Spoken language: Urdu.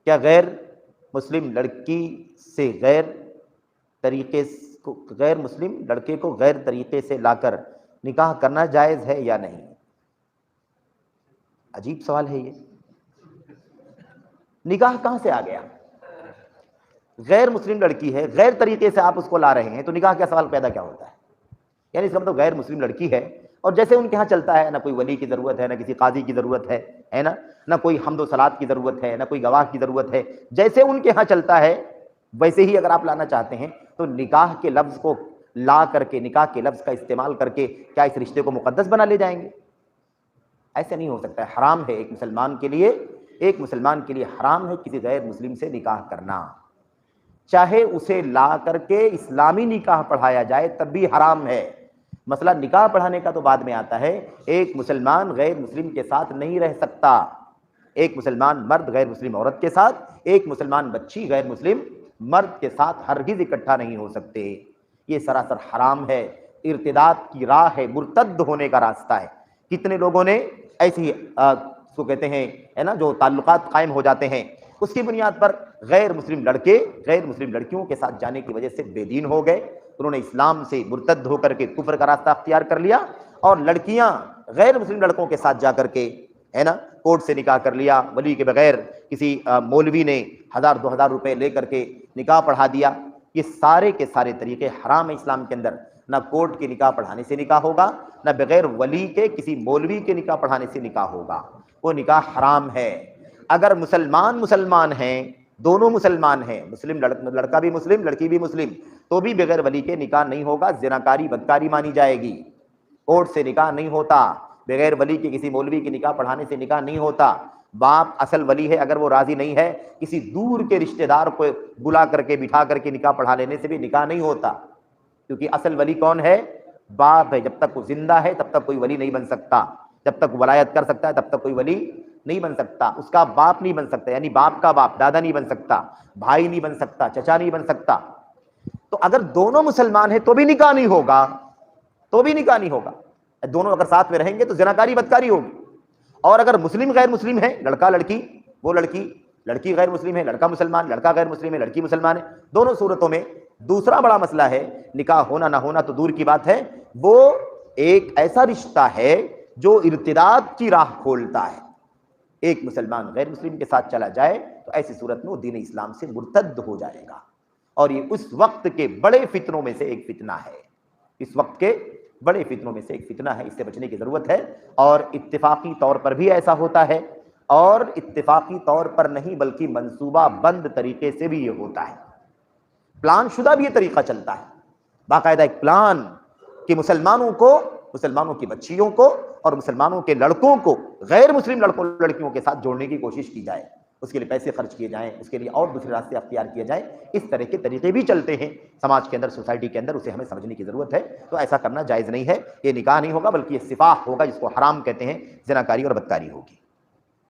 کیا غیر مسلم لڑکی سے غیر مسلم لڑکے کو غیر طریقے سے لا کر نکاح کرنا جائز ہے یا نہیں؟ عجیب سوال ہے یہ. نکاح کہاں سے آ گیا؟ غیر مسلم لڑکی ہے، غیر طریقے سے آپ اس کو لا رہے ہیں، تو نکاح کا سوال پیدا کیا ہوتا ہے؟ یعنی اس کا مطلب غیر مسلم لڑکی ہے، اور جیسے ان کے ہاں چلتا ہے، نہ کوئی ولی کی ضرورت ہے، نہ کسی قاضی کی ضرورت ہے نا، نہ کوئی حمد و صلات کی ضرورت ہے، نہ کوئی گواہ کی ضرورت ہے. جیسے ان کے ہاں چلتا ہے ویسے ہی اگر آپ لانا چاہتے ہیں تو نکاح کے لفظ کو لا کر کے، نکاح کے لفظ کا استعمال کر کے کیا اس رشتے کو مقدس بنا لے جائیں گے؟ ایسے نہیں ہو سکتا ہے. حرام ہے ایک مسلمان کے لیے حرام ہے کسی غیر مسلم سے نکاح کرنا. چاہے اسے لا کر کے اسلامی نکاح پڑھایا جائے تب بھی حرام ہے. مسئلہ نکاح پڑھانے کا تو بعد میں آتا ہے. ایک مسلمان غیر مسلم کے ساتھ نہیں رہ سکتا. ایک مسلمان مرد غیر مسلم عورت کے ساتھ، ایک مسلمان بچی غیر مسلم مرد کے ساتھ ہرگز اکٹھا نہیں ہو سکتے. یہ سراسر حرام ہے، ارتداد کی راہ ہے، مرتد ہونے کا راستہ ہے. کتنے لوگوں نے ایسے ہی اس کو کہتے ہیں ہے نا، جو تعلقات قائم ہو جاتے ہیں اس کی بنیاد پر غیر مسلم لڑکے غیر مسلم لڑکیوں کے ساتھ جانے کی وجہ سے بے دین ہو گئے. انہوں نے اسلام سے مرتد ہو کر کے کفر کا راستہ اختیار کر لیا، اور لڑکیاں غیر مسلم لڑکوں کے ساتھ جا کر کے ہے نا کورٹ سے نکاح کر لیا، ولی کے بغیر کسی مولوی نے 1000-2000 روپے لے کر کے نکاح پڑھا دیا. یہ سارے کے سارے طریقے حرام ہیں اسلام کے اندر. نہ کورٹ کے نکاح پڑھانے سے نکاح ہوگا، نہ بغیر ولی کے کسی مولوی کے نکاح پڑھانے سے نکاح ہوگا. وہ نکاح حرام ہے. اگر مسلمان ہیں، دونوں مسلمان ہیں، مسلم لڑکا بھی مسلم لڑکی بھی مسلم، تو بھی بغیر ولی کے نکاح نہیں ہوگا. زناکاری بدکاری مانی جائے گی. کورٹ سے نکاح نہیں ہوتا، بغیر ولی کے کسی مولوی کے نکاح پڑھانے سے نکاح نہیں ہوتا. باپ اصل ولی ہے، اگر وہ راضی نہیں ہے کسی دور کے رشتہ دار کو بلا کر کے بٹھا کر کے نکاح پڑھا لینے سے بھی نکاح نہیں ہوتا. کیونکہ اصل ولی کون ہے؟ باپ ہے. جب تک وہ زندہ ہے تب تک کوئی ولی نہیں بن سکتا. جب تک ولایت کر سکتا ہے تب تک کوئی ولی نہیں بن سکتا. اس کا باپ نہیں بن سکتا، یعنی باپ کا باپ دادا نہیں بن سکتا، بھائی نہیں بن سکتا، چچا نہیں بن سکتا. تو اگر دونوں مسلمان ہیں تو بھی نکاح نہیں ہوگا. دونوں اگر ساتھ میں رہیں گے تو زناکاری بدکاری ہوگی. اور اگر مسلم غیر مسلم ہے، لڑکا لڑکی، وہ لڑکی غیر مسلم ہے، لڑکا مسلمان، لڑکا غیر مسلم ہے، لڑکی مسلمان ہے، دونوں صورتوں میں دوسرا بڑا مسئلہ ہے نکاح ہونا نہ ہونا تو دور کی بات ہے، وہ ایک ایسا رشتہ ہے جو ارتداد کی راہ کھولتا ہے. ایک مسلمان غیر مسلم کے ساتھ چلا جائے تو ایسی صورت میں وہ دین اسلام سے مرتد ہو جائے گا. اور یہ اس وقت کے بڑے فتنوں میں سے ایک فتنہ ہے. اس سے بچنے کی ضرورت ہے. اور اتفاقی طور پر بھی ایسا ہوتا ہے، اور اتفاقی طور پر نہیں بلکہ منصوبہ بند طریقے سے بھی یہ ہوتا ہے. پلان شدہ بھی یہ طریقہ چلتا ہے. باقاعدہ ایک پلان کہ مسلمانوں کی بچیوں کو اور مسلمانوں کے لڑکوں کو غیر مسلم لڑکیوں کے ساتھ جوڑنے کی کوشش کی جائے. اس کے لیے پیسے خرچ کیے جائیں، اس کے لیے اور دوسرے راستے اختیار کیے جائیں. اس طرح کے طریقے بھی چلتے ہیں سماج کے اندر، سوسائٹی کے اندر. اسے ہمیں سمجھنے کی ضرورت ہے. تو ایسا کرنا جائز نہیں ہے. یہ نکاح نہیں ہوگا بلکہ یہ سفاح ہوگا، جس کو حرام کہتے ہیں. زناکاری اور بدکاری ہوگی.